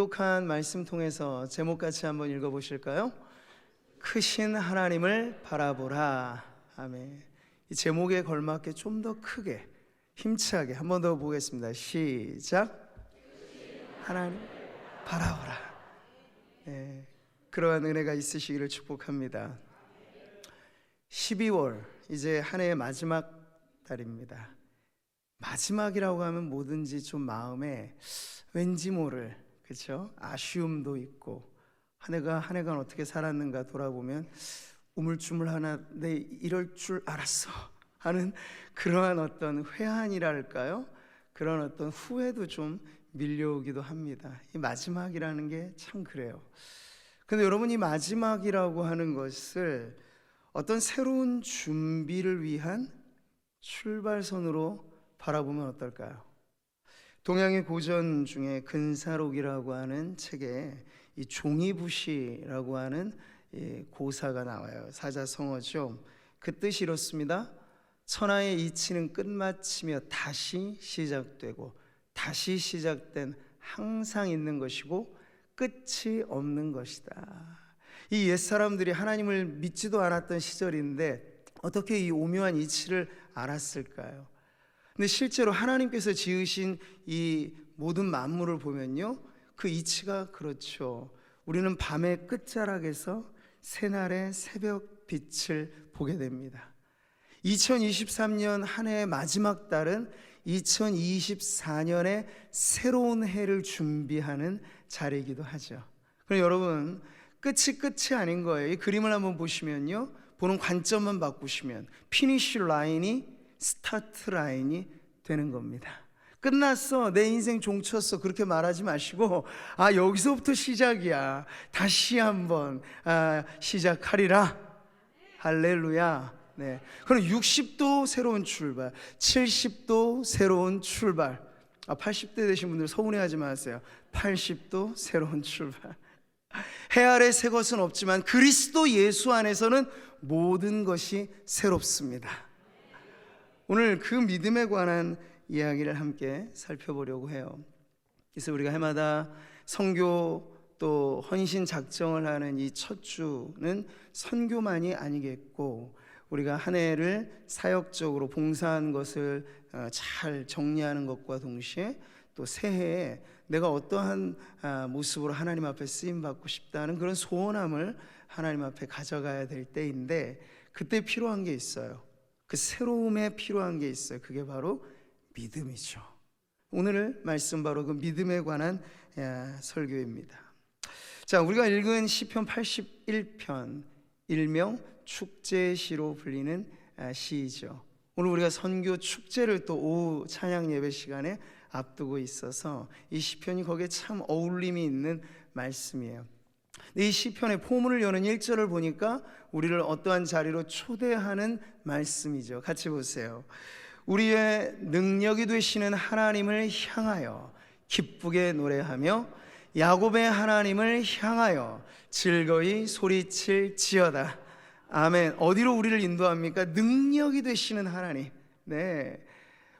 봉독한 말씀 통해서 제목 같이 한번 읽어보실까요? 크신 하나님을 바라보라. 아멘. 이 제목에 걸맞게 좀 더 크게 힘차게 한 번 더 보겠습니다. 시작. 하나님 바라보라. 네, 그러한 은혜가 있으시기를 축복합니다. 12월 이제 한 해의 마지막 달입니다. 마지막이라고 하면 뭐든지 좀 마음에 왠지 모를, 그렇죠? 아쉬움도 있고 한 해간 어떻게 살았는가 돌아보면 우물쭈물하나 내 이럴 줄 알았어 하는 그러한 어떤 회한이랄까요? 그런 어떤 후회도 좀 밀려오기도 합니다. 이 마지막이라는 게 참 그래요. 근데 여러분, 이 마지막이라고 하는 것을 어떤 새로운 준비를 위한 출발선으로 바라보면 어떨까요? 동양의 고전 중에 근사록이라고 하는 책에 이 종이부시라고 하는 고사가 나와요. 사자성어죠. 그 뜻이 이렇습니다. 천하의 이치는 끝마치며 다시 시작되고 다시 시작된 항상 있는 것이고 끝이 없는 것이다. 이 옛사람들이 하나님을 믿지도 않았던 시절인데 어떻게 이 오묘한 이치를 알았을까요? 근데 실제로 하나님께서 지으신 이 모든 만물을 보면요, 그 이치가 그렇죠. 우리는 밤의 끝자락에서 새날의 새벽 빛을 보게 됩니다. 2023년 한 해의 마지막 달은 2024년의 새로운 해를 준비하는 자리이기도 하죠. 그럼 여러분, 끝이 아닌 거예요. 이 그림을 한번 보시면요, 보는 관점만 바꾸시면 피니쉬 라인이 스타트 라인이 되는 겁니다. 끝났어, 내 인생 종쳤어, 그렇게 말하지 마시고 여기서부터 시작이야, 다시 한번 시작하리라. 할렐루야. 네. 그럼 60도 새로운 출발, 70도 새로운 출발. 80대 되신 분들 서운해하지 마세요. 80도 새로운 출발. 해 아래 새 것은 없지만 그리스도 예수 안에서는 모든 것이 새롭습니다. 오늘 그 믿음에 관한 이야기를 함께 살펴보려고 해요. 그래서 우리가 해마다 선교 또 헌신 작정을 하는 이 첫 주는 선교만이 아니겠고, 우리가 한 해를 사역적으로 봉사한 것을 잘 정리하는 것과 동시에 또 새해에 내가 어떠한 모습으로 하나님 앞에 쓰임받고 싶다는 그런 소원함을 하나님 앞에 가져가야 될 때인데, 그때 필요한 게 있어요. 그 새로움에 필요한 게 있어요. 그게 바로 믿음이죠. 오늘 말씀 바로 그 믿음에 관한 설교입니다. 자, 우리가 읽은 시편 81편, 일명 축제시로 불리는 시이죠. 오늘 우리가 선교 축제를 또 오후 찬양 예배 시간에 앞두고 있어서 이 시편이 거기에 참 어울림이 있는 말씀이에요. 이 시편의 포문을 여는 1절을 보니까 우리를 어떠한 자리로 초대하는 말씀이죠. 같이 보세요. 우리의 능력이 되시는 하나님을 향하여 기쁘게 노래하며 야곱의 하나님을 향하여 즐거이 소리칠지어다. 아멘. 어디로 우리를 인도합니까? 능력이 되시는 하나님. 네,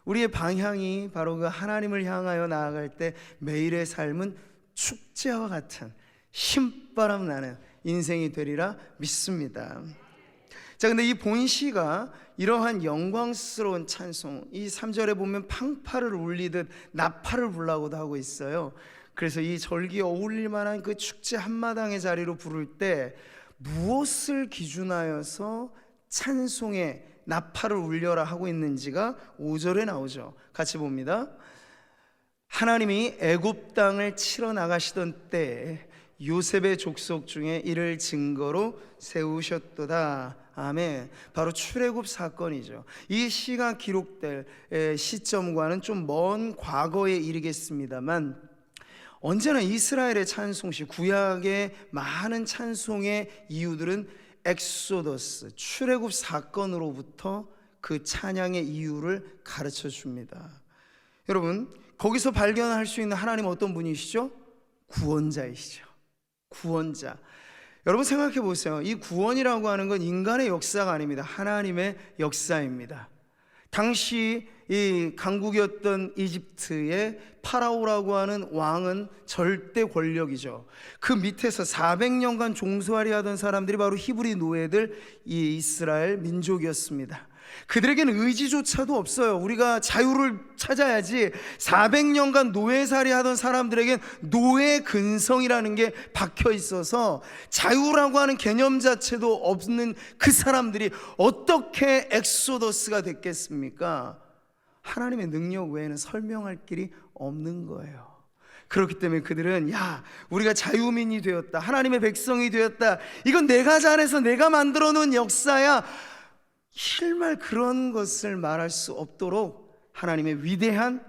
우리의 방향이 바로 그 하나님을 향하여 나아갈 때 매일의 삶은 축제와 같은 신바람 나는 인생이 되리라 믿습니다. 자, 근데 이 본시가 이러한 영광스러운 찬송, 이 3절에 보면 팡파를 울리듯 나팔을 불라고도 하고 있어요. 그래서 이 절기에 어울릴 만한 그 축제 한마당의 자리로 부를 때 무엇을 기준하여서 찬송의 나팔을 울려라 하고 있는지가 5절에 나오죠. 같이 봅니다. 하나님이 애굽 땅을 치러 나가시던 때에 요셉의 족속 중에 이를 증거로 세우셨도다. 아멘. 바로 출애굽 사건이죠. 이 시가 기록될 시점과는 좀 먼 과거에 이르겠습니다만, 언제나 이스라엘의 찬송시, 구약의 많은 찬송의 이유들은 엑소더스, 출애굽 사건으로부터 그 찬양의 이유를 가르쳐 줍니다. 여러분, 거기서 발견할 수 있는 하나님은 어떤 분이시죠? 구원자이시죠. 구원자. 여러분 생각해 보세요. 이 구원이라고 하는 건 인간의 역사가 아닙니다. 하나님의 역사입니다. 당시 이 강국이었던 이집트의 파라오라고 하는 왕은 절대 권력이죠. 그 밑에서 400년간 종소하리 하던 사람들이 바로 히브리 노예들, 이 이스라엘 민족이었습니다. 그들에게는 의지조차도 없어요. 우리가 자유를 찾아야지. 400년간 노예살이 하던 사람들에겐 노예 근성이라는 게 박혀 있어서 자유라고 하는 개념 자체도 없는 그 사람들이 어떻게 엑소더스가 됐겠습니까? 하나님의 능력 외에는 설명할 길이 없는 거예요. 그렇기 때문에 그들은 야, 우리가 자유민이 되었다, 하나님의 백성이 되었다, 이건 내가 잘해서 내가 만들어 놓은 역사야, 실말 그런 것을 말할 수 없도록 하나님의 위대한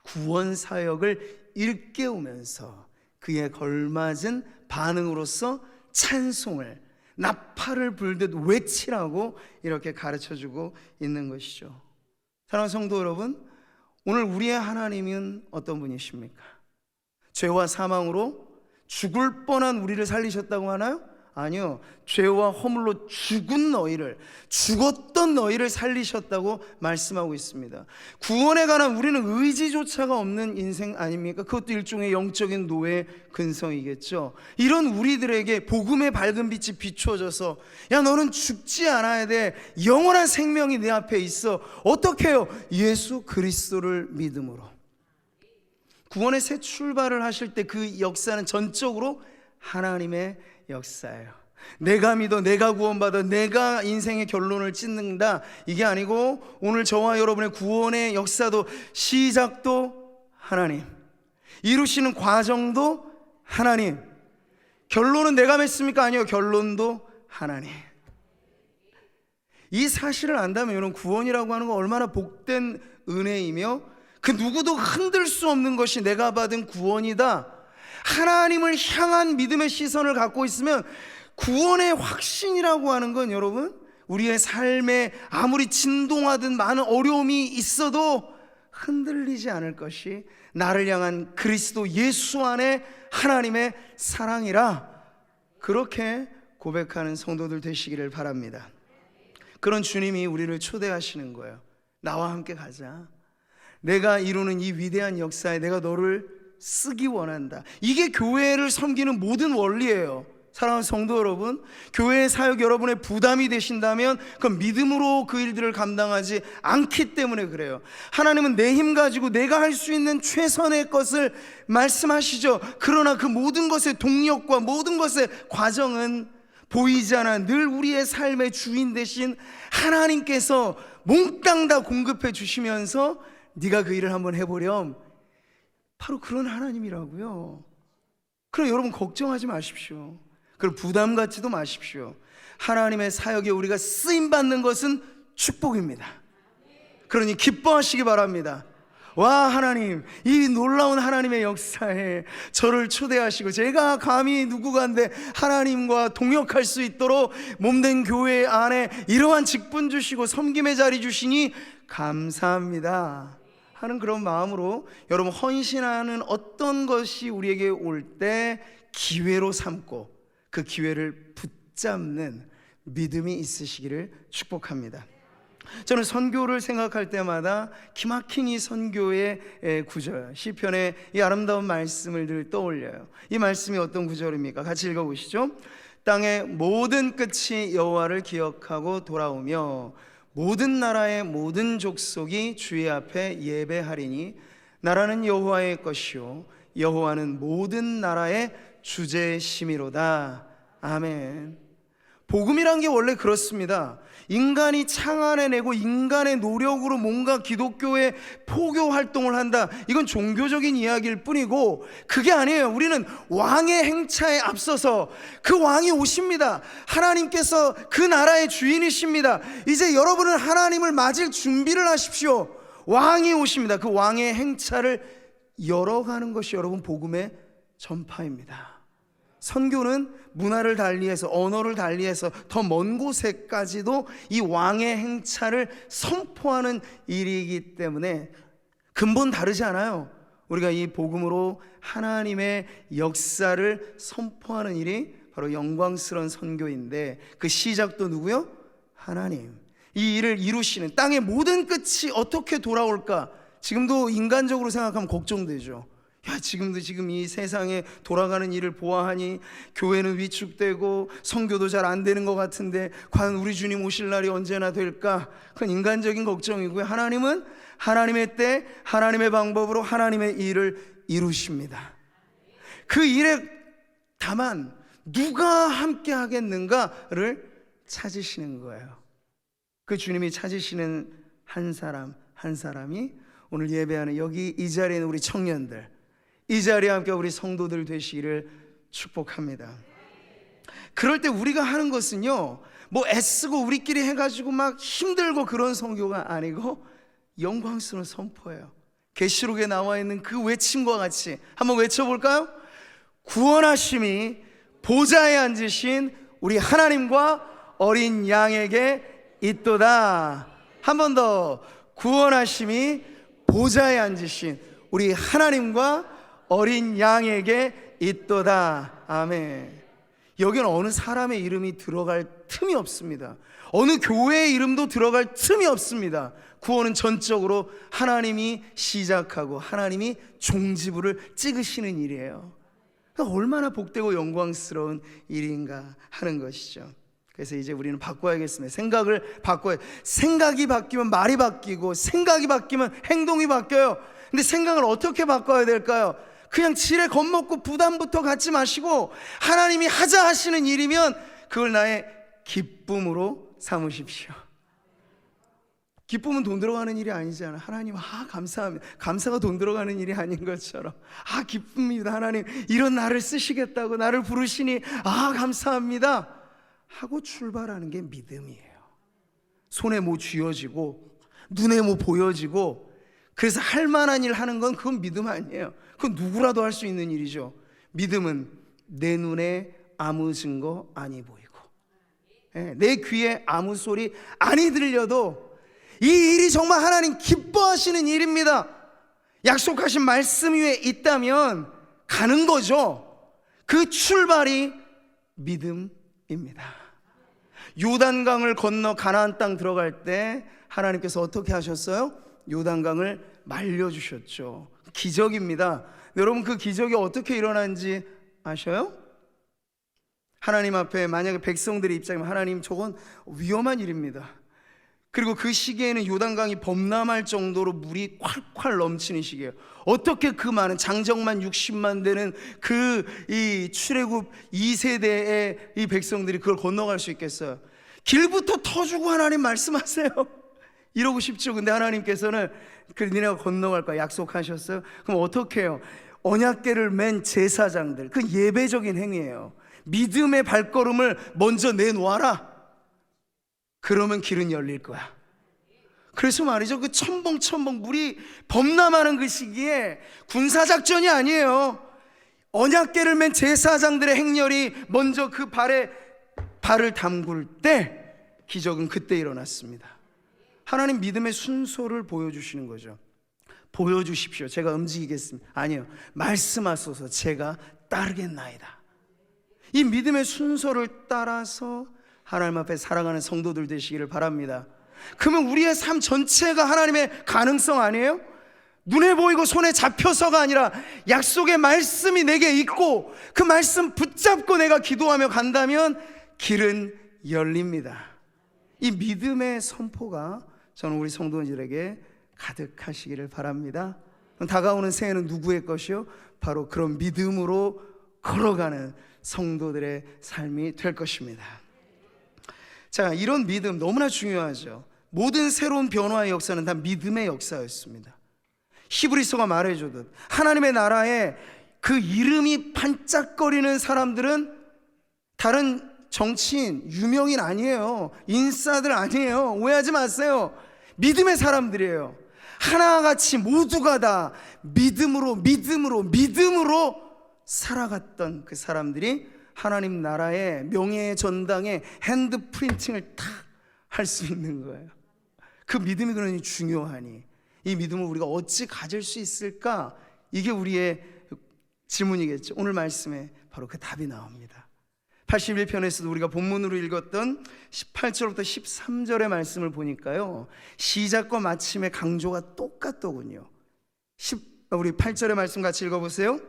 구원 사역을 일깨우면서 그에 걸맞은 반응으로서 찬송을 나팔을 불듯 외치라고 이렇게 가르쳐주고 있는 것이죠. 사랑하는 성도 여러분, 오늘 우리의 하나님은 어떤 분이십니까? 죄와 사망으로 죽을 뻔한 우리를 살리셨다고 하나요? 아니요. 죄와 허물로 죽었던 너희를 살리셨다고 말씀하고 있습니다. 구원에 관한 우리는 의지조차가 없는 인생 아닙니까? 그것도 일종의 영적인 노예 근성이겠죠. 이런 우리들에게 복음의 밝은 빛이 비춰져서 야, 너는 죽지 않아야 돼, 영원한 생명이 내 앞에 있어. 어떻게 해요? 예수 그리스도를 믿음으로. 구원의 새 출발을 하실 때 그 역사는 전적으로 하나님의 역사예요. 내가 믿어, 내가 구원받아, 내가 인생의 결론을 짓는다, 이게 아니고 오늘 저와 여러분의 구원의 역사도 시작도 하나님, 이루시는 과정도 하나님, 결론은 내가 맺습니까? 아니요, 결론도 하나님. 이 사실을 안다면 여러분, 구원이라고 하는 건 얼마나 복된 은혜이며 그 누구도 흔들 수 없는 것이 내가 받은 구원이다, 하나님을 향한 믿음의 시선을 갖고 있으면 구원의 확신이라고 하는 건 여러분, 우리의 삶에 아무리 진동하든 많은 어려움이 있어도 흔들리지 않을 것이 나를 향한 그리스도 예수 안에 하나님의 사랑이라, 그렇게 고백하는 성도들 되시기를 바랍니다. 그런 주님이 우리를 초대하시는 거예요. 나와 함께 가자. 내가 이루는 이 위대한 역사에 내가 너를 쓰기 원한다. 이게 교회를 섬기는 모든 원리예요. 사랑하는 성도 여러분, 교회의 사역 여러분의 부담이 되신다면 그건 믿음으로 그 일들을 감당하지 않기 때문에 그래요. 하나님은 내 힘 가지고 내가 할 수 있는 최선의 것을 말씀하시죠. 그러나 그 모든 것의 동력과 모든 것의 과정은 보이지 않아 늘 우리의 삶의 주인 되신 하나님께서 몽땅 다 공급해 주시면서 네가 그 일을 한번 해보렴, 바로 그런 하나님이라고요. 그럼 여러분 걱정하지 마십시오. 그럼 부담 갖지도 마십시오. 하나님의 사역에 우리가 쓰임받는 것은 축복입니다. 그러니 기뻐하시기 바랍니다. 와, 하나님, 이 놀라운 하나님의 역사에 저를 초대하시고 제가 감히 누구간데 하나님과 동역할 수 있도록 몸된 교회 안에 이러한 직분 주시고 섬김의 자리 주시니 감사합니다 하는 그런 마음으로 여러분, 헌신하는 어떤 것이 우리에게 올 때 기회로 삼고 그 기회를 붙잡는 믿음이 있으시기를 축복합니다. 저는 선교를 생각할 때마다 기막힌 이 선교의 구절, 시편의 이 아름다운 말씀을 늘 떠올려요. 이 말씀이 어떤 구절입니까? 같이 읽어보시죠. 땅의 모든 끝이 여호와를 기억하고 돌아오며 모든 나라의 모든 족속이 주의 앞에 예배하리니 나라는 여호와의 것이요 여호와는 모든 나라의 주제심이로다. 아멘. 복음이란 게 원래 그렇습니다. 인간이 창안해내고 인간의 노력으로 뭔가 기독교의 포교 활동을 한다, 이건 종교적인 이야기일 뿐이고 그게 아니에요. 우리는 왕의 행차에 앞서서 그 왕이 오십니다. 하나님께서 그 나라의 주인이십니다. 이제 여러분은 하나님을 맞을 준비를 하십시오. 왕이 오십니다. 그 왕의 행차를 열어가는 것이 여러분 복음의 전파입니다. 선교는 문화를 달리해서, 언어를 달리해서 더 먼 곳에까지도 이 왕의 행차를 선포하는 일이기 때문에 근본 다르지 않아요. 우리가 이 복음으로 하나님의 역사를 선포하는 일이 바로 영광스러운 선교인데 그 시작도 누구요? 하나님. 이 일을 이루시는, 땅의 모든 끝이 어떻게 돌아올까? 지금도 인간적으로 생각하면 걱정되죠. 야, 지금 이 세상에 돌아가는 일을 보아하니 교회는 위축되고 선교도 잘 안 되는 것 같은데 과연 우리 주님 오실 날이 언제나 될까? 그건 인간적인 걱정이고요. 하나님은 하나님의 때, 하나님의 방법으로 하나님의 일을 이루십니다. 그 일에 다만 누가 함께 하겠는가를 찾으시는 거예요. 그 주님이 찾으시는 한 사람 한 사람이 오늘 예배하는 여기 이 자리에 있는 우리 청년들, 이 자리에 함께 우리 성도들 되시기를 축복합니다. 그럴 때 우리가 하는 것은요, 뭐 애쓰고 우리끼리 해가지고 막 힘들고 그런 선교가 아니고 영광스러운 선포예요. 계시록에 나와 있는 그 외침과 같이 한번 외쳐볼까요? 구원하심이 보좌에 앉으신 우리 하나님과 어린 양에게 있도다. 한 번 더, 구원하심이 보좌에 앉으신 우리 하나님과 어린 양에게 있도다. 아멘. 여기는 어느 사람의 이름이 들어갈 틈이 없습니다. 어느 교회의 이름도 들어갈 틈이 없습니다. 구원은 전적으로 하나님이 시작하고 하나님이 종지부를 찍으시는 일이에요. 얼마나 복되고 영광스러운 일인가 하는 것이죠. 그래서 이제 우리는 바꿔야겠습니다. 생각을 바꿔야, 생각이 바뀌면 말이 바뀌고 생각이 바뀌면 행동이 바뀌어요. 근데 생각을 어떻게 바꿔야 될까요? 그냥 지레 겁먹고 부담부터 갖지 마시고 하나님이 하자 하시는 일이면 그걸 나의 기쁨으로 삼으십시오. 기쁨은 돈 들어가는 일이 아니잖아요. 하나님, 감사합니다. 감사가 돈 들어가는 일이 아닌 것처럼, 기쁩니다. 하나님, 이런 나를 쓰시겠다고 나를 부르시니 감사합니다 하고 출발하는 게 믿음이에요. 손에 뭐 쥐어지고 눈에 뭐 보여지고 그래서 할 만한 일 하는 건 그건 믿음 아니에요. 그건 누구라도 할 수 있는 일이죠. 믿음은 내 눈에 아무 증거 아니 보이고 내 귀에 아무 소리 아니 들려도 이 일이 정말 하나님 기뻐하시는 일입니다. 약속하신 말씀 위에 있다면 가는 거죠. 그 출발이 믿음입니다. 요단강을 건너 가나안 땅 들어갈 때 하나님께서 어떻게 하셨어요? 요단강을 말려주셨죠. 기적입니다. 여러분, 그 기적이 어떻게 일어난지 아셔요? 하나님 앞에 만약에 백성들의 입장이면 하나님, 저건 위험한 일입니다. 그리고 그 시기에는 요단강이 범람할 정도로 물이 콸콸 넘치는 시기예요. 어떻게 그 많은 장정만 60만 되는 그 이 출애굽 2세대의 이 백성들이 그걸 건너갈 수 있겠어요? 길부터 터주고 하나님 말씀하세요. 이러고 싶죠. 근데 하나님께서는 니네가 건너갈 거야 약속하셨어요. 그럼 어떻게 해요? 언약궤를 맨 제사장들, 그 예배적인 행위예요. 믿음의 발걸음을 먼저 내놓아라. 그러면 길은 열릴 거야. 그래서 말이죠, 그 첨벙첨벙 물이 범람하는 그 시기에 군사작전이 아니에요. 언약궤를 맨 제사장들의 행렬이 먼저 그 발에 발을 담글 때 기적은 그때 일어났습니다. 하나님 믿음의 순서를 보여주시는 거죠. 보여주십시오. 제가 움직이겠습니다. 아니요, 말씀하소서 제가 따르겠나이다. 이 믿음의 순서를 따라서 하나님 앞에 살아가는 성도들 되시기를 바랍니다. 그러면 우리의 삶 전체가 하나님의 가능성 아니에요? 눈에 보이고 손에 잡혀서가 아니라 약속의 말씀이 내게 있고 그 말씀 붙잡고 내가 기도하며 간다면 길은 열립니다. 이 믿음의 선포가 저는 우리 성도들에게 가득하시기를 바랍니다. 다가오는 새해는 누구의 것이요? 바로 그런 믿음으로 걸어가는 성도들의 삶이 될 것입니다. 자, 이런 믿음 너무나 중요하죠. 모든 새로운 변화의 역사는 다 믿음의 역사였습니다. 히브리서가 말해주듯 하나님의 나라에 그 이름이 반짝거리는 사람들은 다른 정치인, 유명인 아니에요. 인싸들 아니에요. 오해하지 마세요. 믿음의 사람들이에요. 하나같이 모두가 다 믿음으로 살아갔던 그 사람들이 하나님 나라의 명예의 전당에 핸드 프린팅을 탁 할 수 있는 거예요. 그 믿음이 그러니 중요하니 이 믿음을 우리가 어찌 가질 수 있을까? 이게 우리의 질문이겠죠. 오늘 말씀에 바로 그 답이 나옵니다. 81편에서도 우리가 본문으로 읽었던 18절부터 13절의 말씀을 보니까요, 시작과 마침의 강조가 똑같더군요. 우리 8절의 말씀 같이 읽어보세요.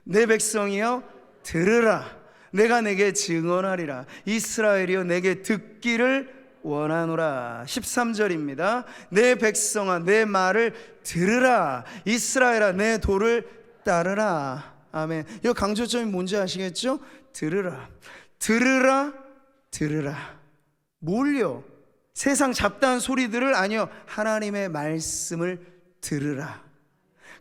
내 백성이여 들으라, 내가 내게 증언하리라. 이스라엘이여 내게 듣기를 원하노라. 13절입니다. 내 백성아 내 말을 들으라, 이스라엘아 내 도를 따르라. 아멘. 이 강조점이 뭔지 아시겠죠? 들으라, 들으라, 들으라. 뭘요? 세상 잡다한 소리들을 아니요, 하나님의 말씀을 들으라.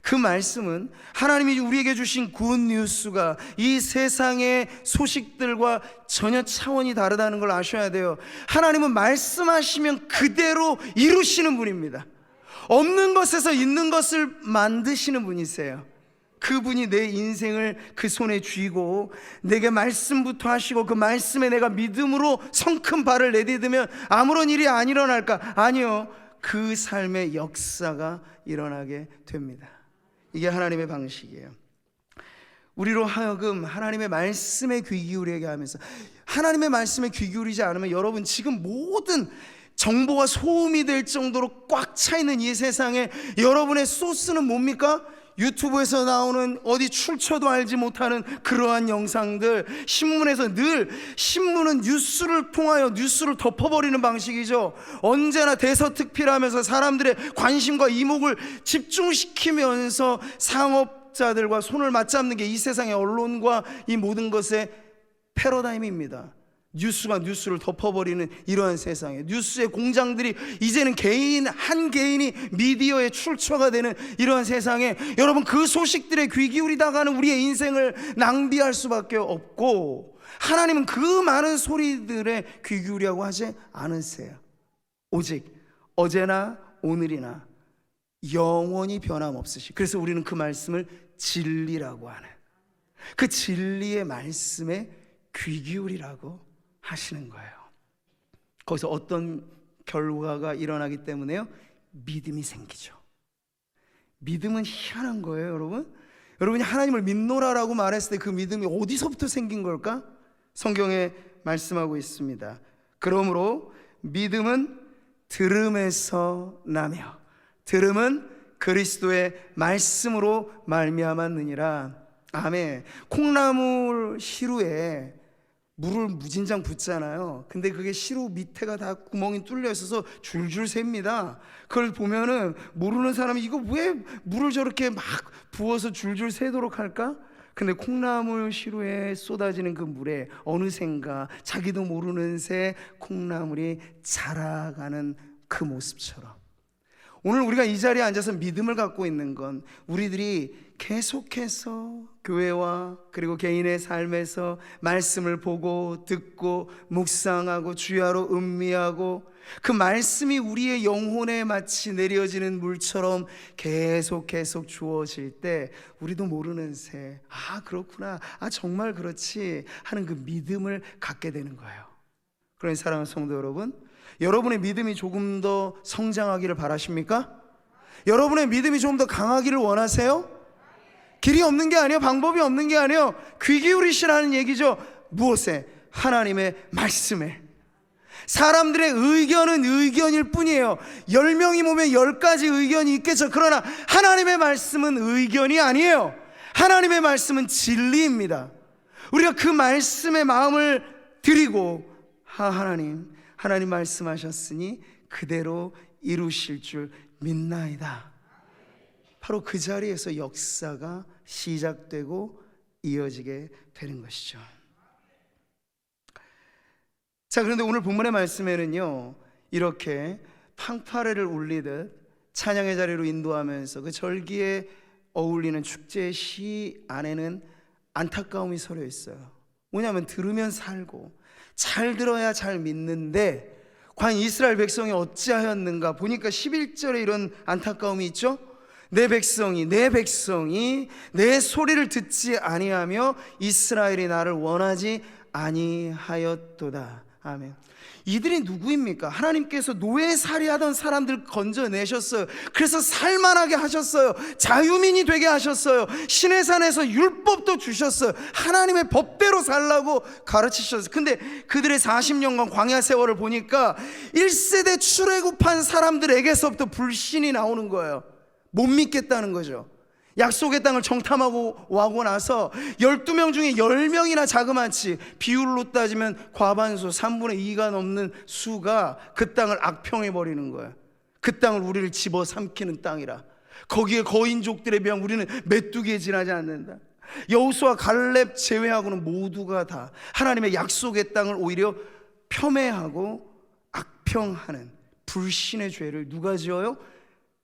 그 말씀은 하나님이 우리에게 주신 굿뉴스가 이 세상의 소식들과 전혀 차원이 다르다는 걸 아셔야 돼요. 하나님은 말씀하시면 그대로 이루시는 분입니다. 없는 것에서 있는 것을 만드시는 분이세요. 그분이 내 인생을 그 손에 쥐고 내게 말씀부터 하시고 그 말씀에 내가 믿음으로 성큼 발을 내디디면 아무런 일이 안 일어날까? 아니요, 그 삶의 역사가 일어나게 됩니다. 이게 하나님의 방식이에요. 우리로 하여금 하나님의 말씀에 귀 기울이게 하면서, 하나님의 말씀에 귀 기울이지 않으면 여러분 지금 모든 정보가 소음이 될 정도로 꽉 차 있는 이 세상에 여러분의 소스는 뭡니까? 유튜브에서 나오는 어디 출처도 알지 못하는 그러한 영상들, 신문에서 늘, 신문은 뉴스를 통하여 뉴스를 덮어버리는 방식이죠. 언제나 대서특필하면서 사람들의 관심과 이목을 집중시키면서 상업자들과 손을 맞잡는 게 이 세상의 언론과 이 모든 것의 패러다임입니다. 뉴스가 뉴스를 덮어버리는 이러한 세상에 뉴스의 공장들이 이제는 한 개인이 미디어의 출처가 되는 이러한 세상에 여러분, 그 소식들에 귀 기울이다가는 우리의 인생을 낭비할 수밖에 없고, 하나님은 그 많은 소리들에 귀 기울이라고 하지 않으세요. 오직 어제나 오늘이나 영원히 변함없으시. 그래서 우리는 그 말씀을 진리라고 하는, 그 진리의 말씀에 귀 기울이라고 하시는 거예요. 거기서 어떤 결과가 일어나기 때문에요? 믿음이 생기죠. 믿음은 희한한 거예요, 여러분. 여러분이 하나님을 믿노라라고 말했을 때 그 믿음이 어디서부터 생긴 걸까? 성경에 말씀하고 있습니다. 그러므로 믿음은 들음에서 나며 들음은 그리스도의 말씀으로 말미암았느니라. 아멘. 콩나물 시루에 물을 무진장 붓잖아요. 근데 그게 시루 밑에가 다 구멍이 뚫려 있어서 줄줄 셉니다. 그걸 보면은 모르는 사람이 이거 왜 물을 저렇게 막 부어서 줄줄 새도록 할까? 근데 콩나물 시루에 쏟아지는 그 물에 어느샌가 자기도 모르는 새 콩나물이 자라가는 그 모습처럼, 오늘 우리가 이 자리에 앉아서 믿음을 갖고 있는 건 우리들이 계속해서 교회와 그리고 개인의 삶에서 말씀을 보고 듣고 묵상하고 주야로 음미하고 그 말씀이 우리의 영혼에 마치 내려지는 물처럼 계속 주어질 때 우리도 모르는 새, 아 그렇구나, 아 정말 그렇지 하는 그 믿음을 갖게 되는 거예요. 그러니 사랑하는 성도 여러분, 여러분의 믿음이 조금 더 성장하기를 바라십니까? 여러분의 믿음이 조금 더 강하기를 원하세요? 길이 없는 게 아니에요. 방법이 없는 게 아니에요. 귀 기울이시라는 얘기죠. 무엇에? 하나님의 말씀에. 사람들의 의견은 의견일 뿐이에요. 10명이 모면 10가지 의견이 있겠죠. 그러나 하나님의 말씀은 의견이 아니에요. 하나님의 말씀은 진리입니다. 우리가 그 말씀에 마음을 드리고, 하나님 말씀하셨으니 그대로 이루실 줄 믿나이다. 바로 그 자리에서 역사가 시작되고 이어지게 되는 것이죠. 자, 그런데 오늘 본문의 말씀에는요, 이렇게 팡파레를 울리듯 찬양의 자리로 인도하면서 그 절기에 어울리는 축제의 시 안에는 안타까움이 서려 있어요. 뭐냐면 들으면 살고 잘 들어야 잘 믿는데 과연 이스라엘 백성이 어찌하였는가 보니까 11절에 이런 안타까움이 있죠. 내 백성이 내 소리를 듣지 아니하며 이스라엘이 나를 원하지 아니하였도다. 아멘. 이들이 누구입니까? 하나님께서 노예살이하던 사람들 건져내셨어요. 그래서 살만하게 하셨어요. 자유민이 되게 하셨어요. 신의 산에서 율법도 주셨어요. 하나님의 법대로 살라고 가르치셨어요. 근데 그들의 40년간 광야 세월을 보니까 1세대 출애굽한 사람들에게서부터 불신이 나오는 거예요. 못 믿겠다는 거죠. 약속의 땅을 정탐하고 와고 나서 12명 중에 10명이나 자그마치, 비율로 따지면 과반수 3분의 2가 넘는 수가 그 땅을 악평해버리는 거야. 그 땅을 우리를 집어삼키는 땅이라. 거기에 거인족들에 비하면 우리는 메뚜기에 지나지 않는다. 여호수아 갈렙 제외하고는 모두가 다 하나님의 약속의 땅을 오히려 폄훼하고 악평하는 불신의 죄를 누가 지어요?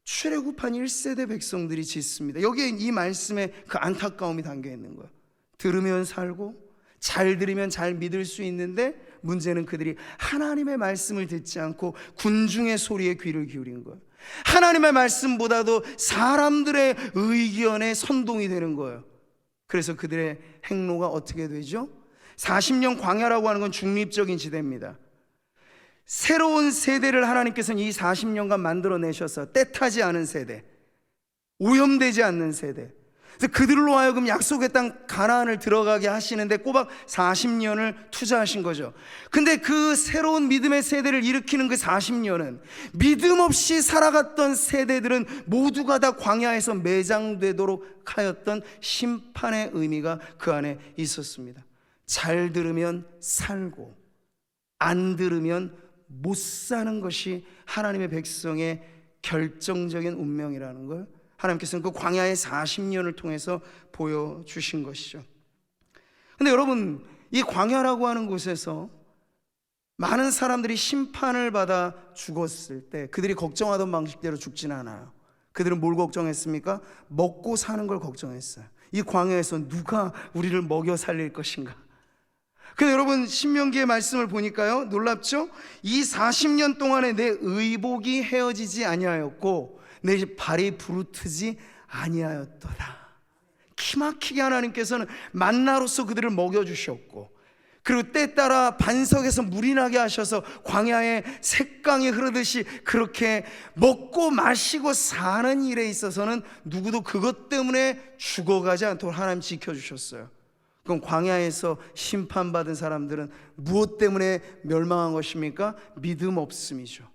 출애굽한 1세대 백성들이 짓습니다. 여기에 이 말씀에 그 안타까움이 담겨 있는 거예요. 들으면 살고 잘 들으면 잘 믿을 수 있는데 문제는 그들이 하나님의 말씀을 듣지 않고 군중의 소리에 귀를 기울인 거예요. 하나님의 말씀보다도 사람들의 의견에 선동이 되는 거예요. 그래서 그들의 행로가 어떻게 되죠? 40년 광야라고 하는 건 중립적인 지대입니다. 새로운 세대를 하나님께서는 이 40년간 만들어내셔서 때타지 않은 세대, 오염되지 않는 세대, 그래서 그들로 하여금 약속의 땅 가나안을 들어가게 하시는데 꼬박 40년을 투자하신 거죠. 근데 그 새로운 믿음의 세대를 일으키는 그 40년은 믿음 없이 살아갔던 세대들은 모두가 다 광야에서 매장되도록 하였던 심판의 의미가 그 안에 있었습니다. 잘 들으면 살고 안 들으면 못 사는 것이 하나님의 백성의 결정적인 운명이라는 걸 하나님께서는 그 광야의 40년을 통해서 보여주신 것이죠. 근데 여러분, 이 광야라고 하는 곳에서 많은 사람들이 심판을 받아 죽었을 때 그들이 걱정하던 방식대로 죽지는 않아요. 그들은 뭘 걱정했습니까? 먹고 사는 걸 걱정했어요. 이 광야에서 누가 우리를 먹여 살릴 것인가? 근데 여러분, 신명기의 말씀을 보니까요, 놀랍죠? 이 40년 동안에 내 의복이 헤어지지 아니하였고 내 발이 부르트지 아니하였도다. 기막히게 하나님께서는 만나로서 그들을 먹여주셨고, 그리고 때 따라 반석에서 물이 나게 하셔서 광야에 샛강이 흐르듯이 그렇게 먹고 마시고 사는 일에 있어서는 누구도 그것 때문에 죽어가지 않도록 하나님 지켜주셨어요. 그럼 광야에서 심판받은 사람들은 무엇 때문에 멸망한 것입니까? 믿음 없음이죠.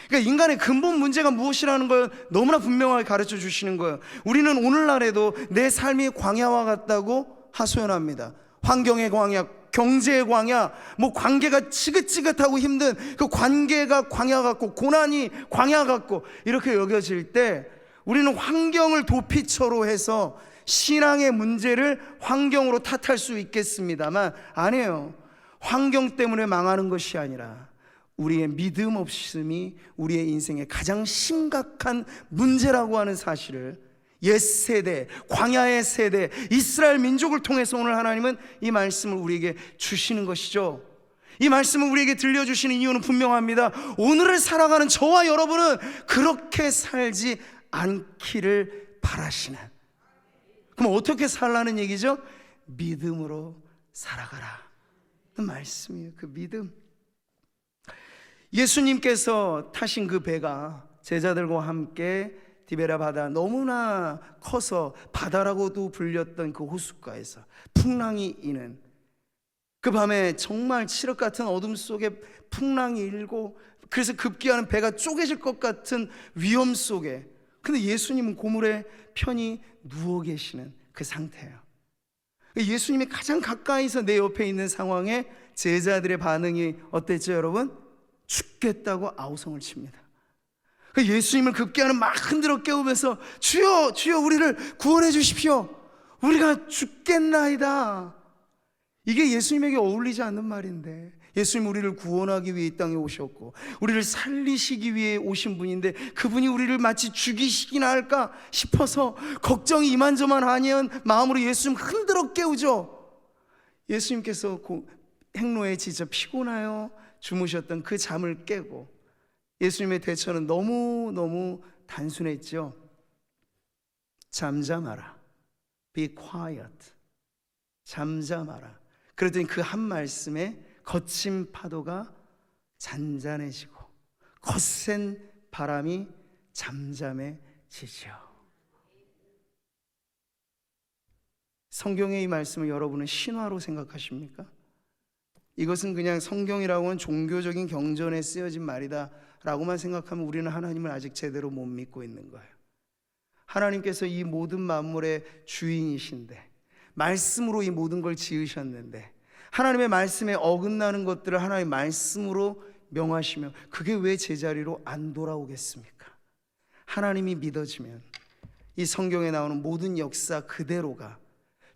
그러니까 인간의 근본 문제가 무엇이라는 걸 너무나 분명하게 가르쳐 주시는 거예요. 우리는 오늘날에도 내 삶이 광야와 같다고 하소연합니다. 환경의 광야, 경제의 광야, 뭐 관계가 지긋지긋하고 힘든 그 관계가 광야 같고 고난이 광야 같고 이렇게 여겨질 때 우리는 환경을 도피처로 해서 신앙의 문제를 환경으로 탓할 수 있겠습니다만 아니에요. 환경 때문에 망하는 것이 아니라 우리의 믿음 없음이 우리의 인생의 가장 심각한 문제라고 하는 사실을 옛세대, 광야의 세대, 이스라엘 민족을 통해서 오늘 하나님은 이 말씀을 우리에게 주시는 것이죠. 이 말씀을 우리에게 들려주시는 이유는 분명합니다. 오늘을 살아가는 저와 여러분은 그렇게 살지 않기를 바라시는, 그럼 어떻게 살라는 얘기죠? 믿음으로 살아가라. 그 말씀이에요. 그 믿음. 예수님께서 타신 그 배가 제자들과 함께 디베라 바다, 너무나 커서 바다라고도 불렸던 그 호숫가에서 풍랑이 이는 그 밤에 정말 칠흑 같은 어둠 속에 풍랑이 일고, 그래서 급기야는 배가 쪼개질 것 같은 위험 속에, 근데 예수님은 고물에 편히 누워 계시는 그 상태예요. 예수님이 가장 가까이서 내 옆에 있는 상황에 제자들의 반응이 어땠죠, 여러분? 죽겠다고 아우성을 칩니다. 예수님을 급기야는 막 흔들어 깨우면서 주여, 주여, 우리를 구원해 주십시오. 우리가 죽겠나이다. 이게 예수님에게 어울리지 않는 말인데, 예수님 우리를 구원하기 위해 이 땅에 오셨고 우리를 살리시기 위해 오신 분인데 그분이 우리를 마치 죽이시기나 할까 싶어서 걱정이 이만저만 아니한 마음으로 예수님 흔들어 깨우죠. 예수님께서 행로에 지쳐 피곤하여 주무셨던 그 잠을 깨고, 예수님의 대처는 너무너무 단순했죠. 잠잠하라. Be quiet. 잠잠하라. 그랬더니 그 한 말씀에 거친 파도가 잔잔해지고 거센 바람이 잠잠해지죠. 성경의 이 말씀을 여러분은 신화로 생각하십니까? 이것은 그냥 성경이라고는 종교적인 경전에 쓰여진 말이다 라고만 생각하면 우리는 하나님을 아직 제대로 못 믿고 있는 거예요. 하나님께서 이 모든 만물의 주인이신데, 말씀으로 이 모든 걸 지으셨는데, 하나님의 말씀에 어긋나는 것들을 하나님의 말씀으로 명하시며 그게 왜 제자리로 안 돌아오겠습니까? 하나님이 믿어지면 이 성경에 나오는 모든 역사 그대로가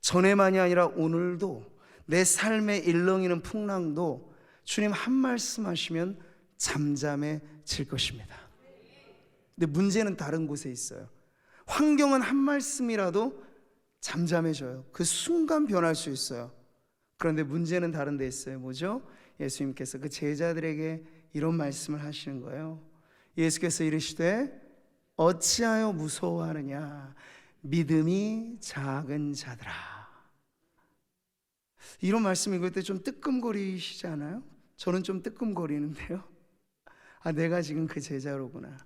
전에만이 아니라 오늘도 내 삶의 일렁이는 풍랑도 주님 한 말씀 하시면 잠잠해질 것입니다. 근데 문제는 다른 곳에 있어요. 환경은 한 말씀이라도 잠잠해져요. 그 순간 변할 수 있어요. 그런데 문제는 다른 데 있어요. 뭐죠? 예수님께서 그 제자들에게 이런 말씀을 하시는 거예요. 예수께서 이르시되 어찌하여 무서워하느냐, 믿음이 작은 자들아. 이런 말씀 읽을 때 좀 뜨끔거리시지 않아요? 저는 좀 뜨끔거리는데요. 내가 지금 그 제자로구나.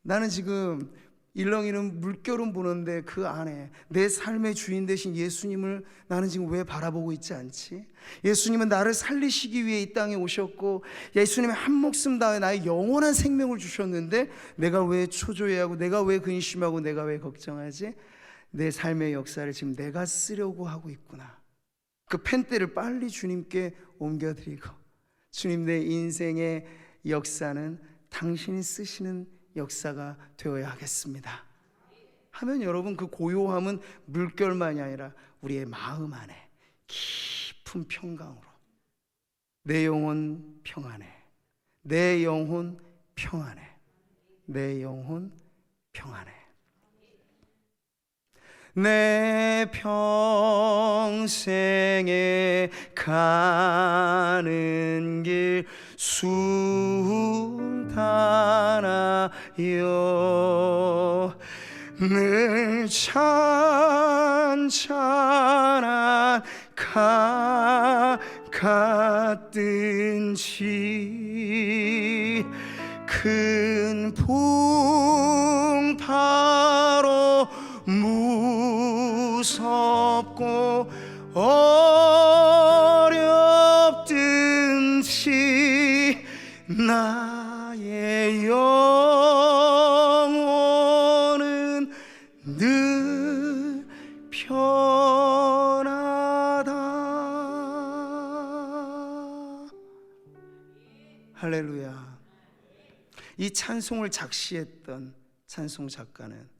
나는 지금 일렁이는 물결은 보는데 그 안에 내 삶의 주인 되신 예수님을 나는 지금 왜 바라보고 있지 않지? 예수님은 나를 살리시기 위해 이 땅에 오셨고, 예수님의 한 목숨 다해 나의 영원한 생명을 주셨는데 내가 왜 초조해하고, 내가 왜 근심하고, 내가 왜 걱정하지? 내 삶의 역사를 지금 내가 쓰려고 하고 있구나. 그 펜대를 빨리 주님께 옮겨드리고, 주님, 내 인생의 역사는 당신이 쓰시는 역사가 되어야 하겠습니다 하면, 여러분, 그 고요함은 물결만이 아니라 우리의 마음 안에 깊은 평강으로 내 영혼 평안해, 내 영혼 평안해, 내 영혼 평안해. 내 평생에 가는 길 순탄하여 늘 찬찬한 같든지 큰 풍파로 무섭고 어렵든지 나의 영혼은 늘 편하다. 할렐루야. 이 찬송을 작시했던 찬송 작가는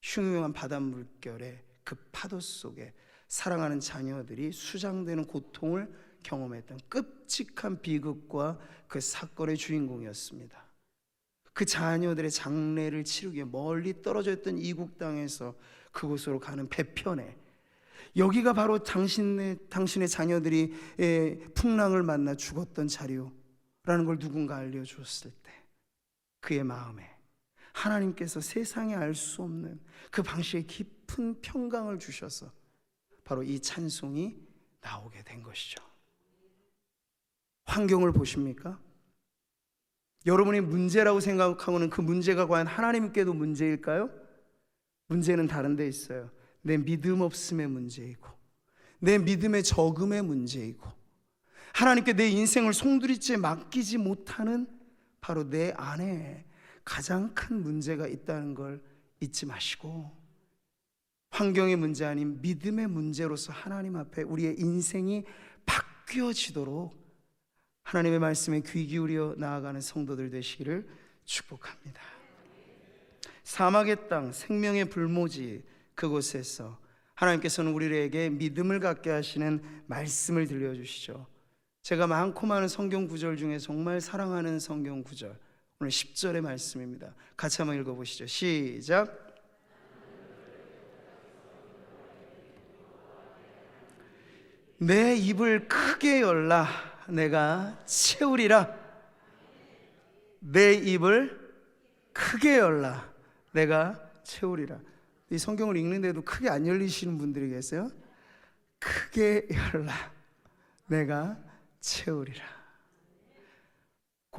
흉흉한 바닷물결의 그 파도 속에 사랑하는 자녀들이 수장되는 고통을 경험했던 끔찍한 비극과 그 사건의 주인공이었습니다. 그 자녀들의 장례를 치르기 위해 멀리 떨어져 있던 이국 땅에서 그곳으로 가는 배편에, 여기가 바로 당신의 자녀들이 풍랑을 만나 죽었던 자리요라는 걸 누군가 알려주었을 때 그의 마음에 하나님께서 세상에 알 수 없는 그 방식의 깊은 평강을 주셔서 바로 이 찬송이 나오게 된 것이죠. 환경을 보십니까? 여러분이 문제라고 생각하고는 그 문제가 과연 하나님께도 문제일까요? 문제는 다른 데 있어요. 내 믿음 없음의 문제이고, 내 믿음의 적음의 문제이고, 하나님께 내 인생을 송두리째 맡기지 못하는 바로 내 안에 가장 큰 문제가 있다는 걸 잊지 마시고, 환경의 문제 아닌 믿음의 문제로서 하나님 앞에 우리의 인생이 바뀌어지도록 하나님의 말씀에 귀 기울여 나아가는 성도들 되시기를 축복합니다. 사막의 땅, 생명의 불모지, 그곳에서 하나님께서는 우리에게 믿음을 갖게 하시는 말씀을 들려주시죠. 제가 많고 많은 성경 구절 중에 정말 사랑하는 성경 구절, 오늘 10절의 말씀입니다. 같이 한번 읽어보시죠. 시작. 내 입을 크게 열라 내가 채우리라. 내 입을 크게 열라 내가 채우리라. 이 성경을 읽는데도 크게 안 열리시는 분들이 계세요. 크게 열라 내가 채우리라.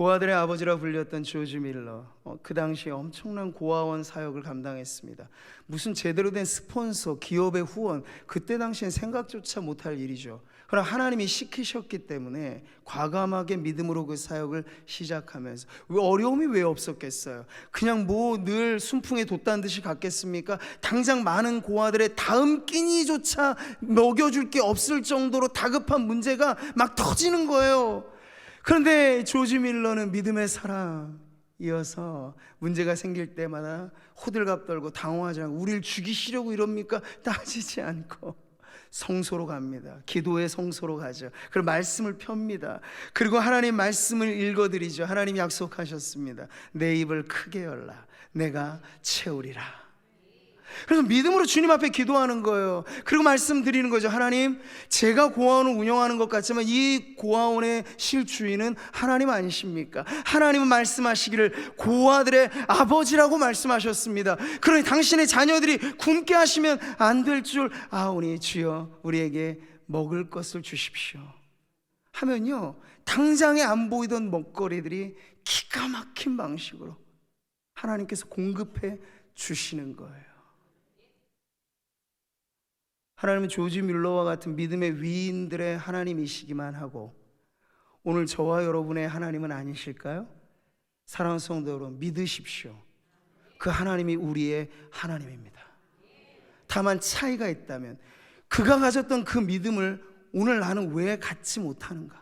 고아들의 아버지라 불렸던 조지 밀러, 그 당시에 엄청난 고아원 사역을 감당했습니다. 무슨 제대로 된 스폰서, 기업의 후원, 그때 당시엔 생각조차 못할 일이죠. 그러나 하나님이 시키셨기 때문에 과감하게 믿음으로 그 사역을 시작하면서, 어려움이 왜 없었겠어요? 그냥 뭐 늘 순풍에 돛단 듯이 갔겠습니까? 당장 많은 고아들의 다음 끼니조차 먹여줄 게 없을 정도로 다급한 문제가 막 터지는 거예요. 그런데 조지 밀러는 믿음의 사람이어서 문제가 생길 때마다 호들갑 떨고 당황하지 않고, 우리를 죽이시려고 이럽니까? 따지지 않고 성소로 갑니다. 기도의 성소로 가죠. 그리고 말씀을 펴니다. 그리고 하나님 말씀을 읽어드리죠. 하나님 약속하셨습니다. 내 입을 크게 열라 내가 채우리라. 그래서 믿음으로 주님 앞에 기도하는 거예요. 그리고 말씀드리는 거죠. 하나님, 제가 고아원을 운영하는 것 같지만 이 고아원의 실주인은 하나님 아니십니까? 하나님은 말씀하시기를 고아들의 아버지라고 말씀하셨습니다. 그러니 당신의 자녀들이 굶게 하시면 안 될 줄 아오니 주여 우리에게 먹을 것을 주십시오 하면요, 당장에 안 보이던 먹거리들이 기가 막힌 방식으로 하나님께서 공급해 주시는 거예요. 하나님은 조지 밀러와 같은 믿음의 위인들의 하나님이시기만 하고, 오늘 저와 여러분의 하나님은 아니실까요? 사랑하는 성도 여러분, 믿으십시오. 그 하나님이 우리의 하나님입니다. 다만 차이가 있다면, 그가 가졌던 그 믿음을 오늘 나는 왜 갖지 못하는가?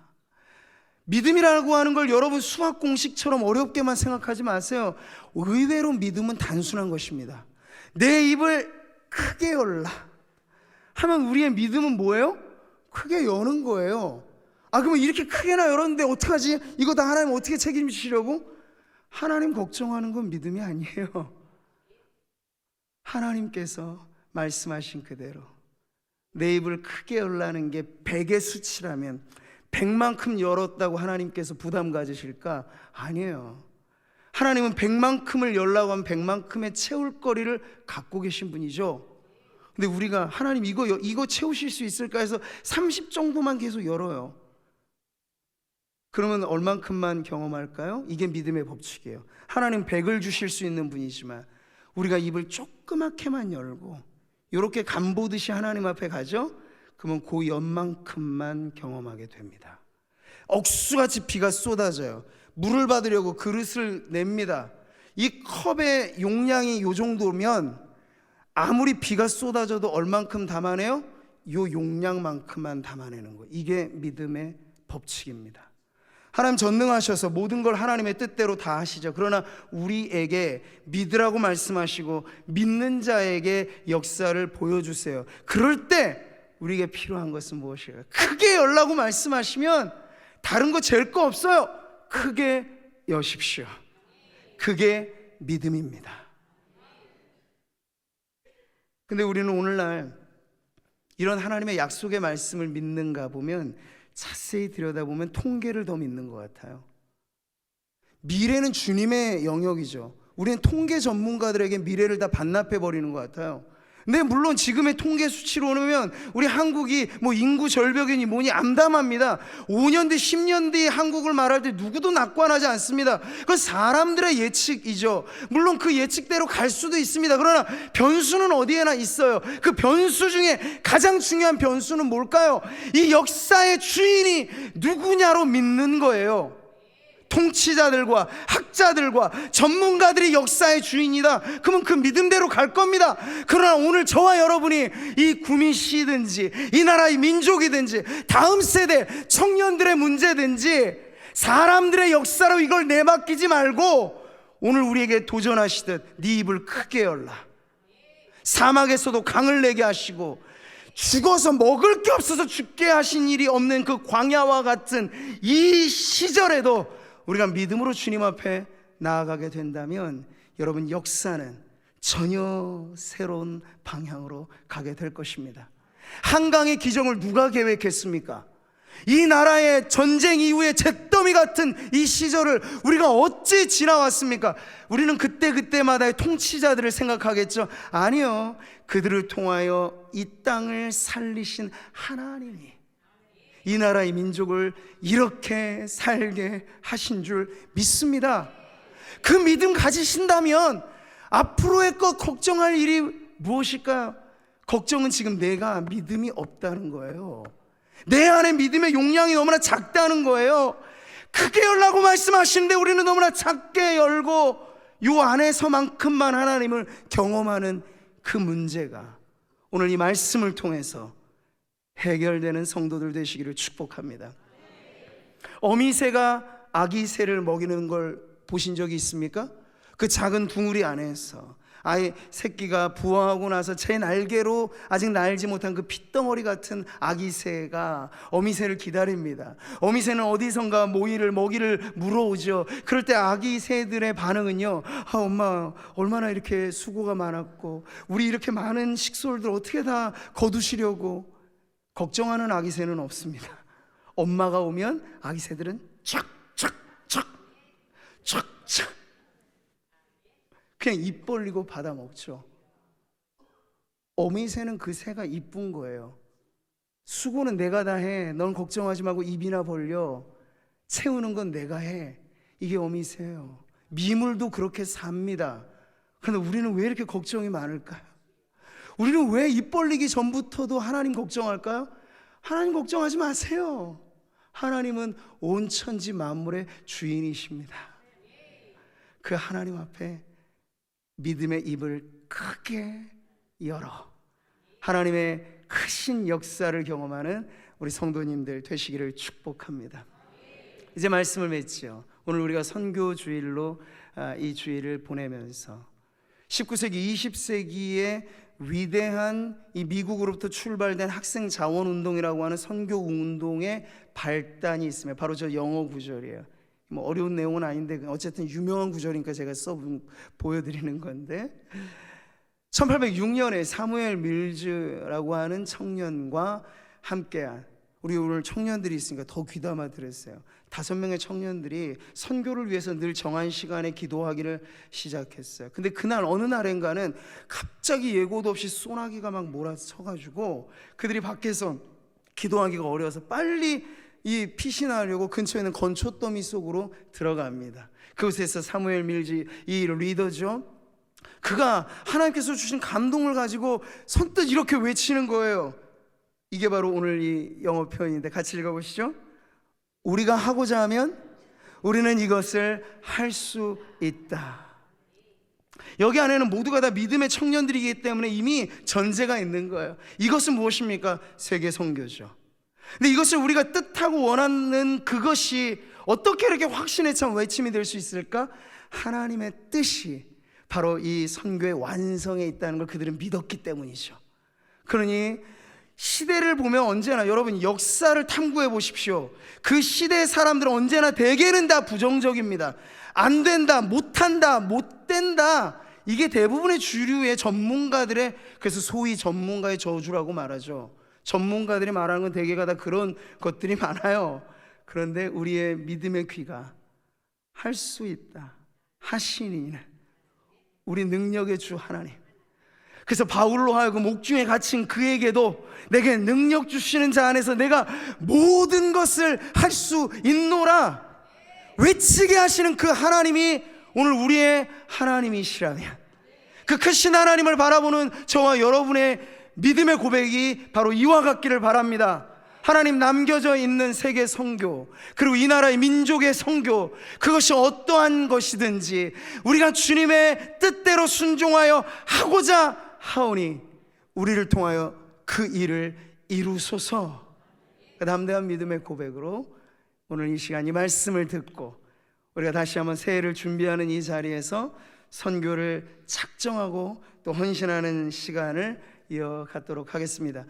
믿음이라고 하는 걸 여러분 수학 공식처럼 어렵게만 생각하지 마세요. 의외로 믿음은 단순한 것입니다. 내 입을 크게 열라 하면 우리의 믿음은 뭐예요? 크게 여는 거예요. 그러면 이렇게 크게나 열었는데 어떡하지? 이거 다 하나님 어떻게 책임지시려고? 하나님 걱정하는 건 믿음이 아니에요. 하나님께서 말씀하신 그대로 내 입을 크게 열라는 게 100의 수치라면 100만큼 열었다고 하나님께서 부담 가지실까? 아니에요. 하나님은 100만큼을 열라고 하면 100만큼의 채울 거리를 갖고 계신 분이죠. 근데 우리가 하나님 이거 채우실 수 있을까 해서 30 정도만 계속 열어요. 그러면 얼만큼만 경험할까요? 이게 믿음의 법칙이에요. 하나님 100을 주실 수 있는 분이지만 우리가 입을 조그맣게만 열고 이렇게 간보듯이 하나님 앞에 가죠? 그러면 그 연만큼만 경험하게 됩니다. 억수같이 비가 쏟아져요. 물을 받으려고 그릇을 냅니다. 이 컵의 용량이 요 정도면 아무리 비가 쏟아져도 얼만큼 담아내요? 요 용량만큼만 담아내는 거예요. 이게 믿음의 법칙입니다. 하나님 전능하셔서 모든 걸 하나님의 뜻대로 다 하시죠. 그러나 우리에게 믿으라고 말씀하시고 믿는 자에게 역사를 보여주세요. 그럴 때 우리에게 필요한 것은 무엇이에요? 크게 열라고 말씀하시면 다른 거 잴 거 없어요. 크게 여십시오. 그게 믿음입니다. 근데 우리는 오늘날 이런 하나님의 약속의 말씀을 믿는가 보면 자세히 들여다보면 통계를 더 믿는 것 같아요. 미래는 주님의 영역이죠. 우리는 통계 전문가들에게 미래를 다 반납해버리는 것 같아요. 근데 물론 지금의 통계 수치로 보면 우리 한국이 뭐 인구 절벽이니 뭐니 암담합니다. 5년 뒤 10년 뒤 한국을 말할 때 누구도 낙관하지 않습니다. 그건 사람들의 예측이죠. 물론 그 예측대로 갈 수도 있습니다. 그러나 변수는 어디에나 있어요. 그 변수 중에 가장 중요한 변수는 뭘까요? 이 역사의 주인이 누구냐로 믿는 거예요. 통치자들과 학자들과 전문가들이 역사의 주인이다. 그러면 그 믿음대로 갈 겁니다. 그러나 오늘 저와 여러분이 이 구민시든지 이 나라의 민족이든지 다음 세대 청년들의 문제든지 사람들의 역사로 이걸 내맡기지 말고 오늘 우리에게 도전하시듯 네 입을 크게 열라. 사막에서도 강을 내게 하시고 죽어서 먹을 게 없어서 죽게 하신 일이 없는 그 광야와 같은 이 시절에도 우리가 믿음으로 주님 앞에 나아가게 된다면 여러분 역사는 전혀 새로운 방향으로 가게 될 것입니다. 한강의 기적을 누가 계획했습니까? 이 나라의 전쟁 이후에 잿더미 같은 이 시절을 우리가 어찌 지나왔습니까? 우리는 그때마다의 통치자들을 생각하겠죠. 아니요, 그들을 통하여 이 땅을 살리신 하나님이 이 나라의 민족을 이렇게 살게 하신 줄 믿습니다. 그 믿음 가지신다면 앞으로의 것 걱정할 일이 무엇일까요? 걱정은 지금 내가 믿음이 없다는 거예요. 내 안에 믿음의 용량이 너무나 작다는 거예요. 크게 열라고 말씀하시는데 우리는 너무나 작게 열고 요 안에서만큼만 하나님을 경험하는 그 문제가 오늘 이 말씀을 통해서 해결되는 성도들 되시기를 축복합니다. 어미새가 아기 새를 먹이는 걸 보신 적이 있습니까? 그 작은 둥우리 안에서 아이 새끼가 부화하고 나서 제 날개로 아직 날지 못한 그 핏덩어리 같은 아기 새가 어미새를 기다립니다. 어미새는 어디선가 먹이를 물어오죠. 그럴 때 아기 새들의 반응은요, 엄마 얼마나 이렇게 수고가 많았고 우리 이렇게 많은 식솔들 어떻게 다 거두시려고. 걱정하는 아기 새는 없습니다. 엄마가 오면 아기 새들은 촥촥촥 그냥 입 벌리고 받아 먹죠. 어미새는 그 새가 이쁜 거예요. 수고는 내가 다 해. 넌 걱정하지 말고 입이나 벌려. 채우는 건 내가 해. 이게 어미새예요. 미물도 그렇게 삽니다. 그런데 우리는 왜 이렇게 걱정이 많을까요? 우리는 왜 입 벌리기 전부터도 하나님 걱정할까요? 하나님 걱정하지 마세요. 하나님은 온 천지 만물의 주인이십니다. 그 하나님 앞에 믿음의 입을 크게 열어 하나님의 크신 역사를 경험하는 우리 성도님들 되시기를 축복합니다. 이제 말씀을 맺죠. 오늘 우리가 선교 주일로 이 주일을 보내면서 19세기 20세기에 위대한 이 미국으로부터 출발된 학생 자원 운동이라고 하는 선교 운동의 발단이 있으며 바로 저 영어 구절이에요. 뭐 어려운 내용은 아닌데 어쨌든 유명한 구절이니까 제가 보여드리는 건데 1806년에 사무엘 밀즈라고 하는 청년과 함께한 우리 오늘 청년들이 있으니까 더 귀담아 들었어요. 5명의 청년들이 선교를 위해서 늘 정한 시간에 기도하기를 시작했어요. 근데 그날 어느 날인가는 갑자기 예고도 없이 소나기가 막 몰아쳐가지고 그들이 밖에서 기도하기가 어려워서 빨리 이 피신하려고 근처에 있는 건초더미 속으로 들어갑니다. 그곳에서 사무엘 밀즈 이 리더죠. 그가 하나님께서 주신 감동을 가지고 선뜻 이렇게 외치는 거예요. 이게 바로 오늘 이 영어 표현인데 같이 읽어보시죠. 우리가 하고자 하면 우리는 이것을 할 수 있다. 여기 안에는 모두가 다 믿음의 청년들이기 때문에 이미 전제가 있는 거예요. 이것은 무엇입니까? 세계 선교죠. 근데 이것을 우리가 뜻하고 원하는 그것이 어떻게 이렇게 확신에 찬 외침이 될 수 있을까? 하나님의 뜻이 바로 이 선교의 완성에 있다는 걸 그들은 믿었기 때문이죠. 그러니 시대를 보면 언제나 여러분 역사를 탐구해 보십시오. 그 시대의 사람들은 언제나 대개는 다 부정적입니다. 안 된다, 못한다, 못된다. 이게 대부분의 주류의 전문가들의, 그래서 소위 전문가의 저주라고 말하죠. 전문가들이 말하는 건 대개가 다 그런 것들이 많아요. 그런데 우리의 믿음의 귀가 할 수 있다 하시니 우리 능력의 주 하나님, 그래서 바울로 하여금 옥중에 갇힌 그에게도 내게 능력 주시는 자 안에서 내가 모든 것을 할 수 있노라 외치게 하시는 그 하나님이 오늘 우리의 하나님이시라면, 그 크신 하나님을 바라보는 저와 여러분의 믿음의 고백이 바로 이와 같기를 바랍니다. 하나님 남겨져 있는 세계 선교, 그리고 이 나라의 민족의 선교, 그것이 어떠한 것이든지 우리가 주님의 뜻대로 순종하여 하고자 하오니 우리를 통하여 그 일을 이루소서. 담대한 믿음의 고백으로 오늘 이 시간 이 말씀을 듣고 우리가 다시 한번 새해를 준비하는 이 자리에서 선교를 작정하고 또 헌신하는 시간을 이어가도록 하겠습니다.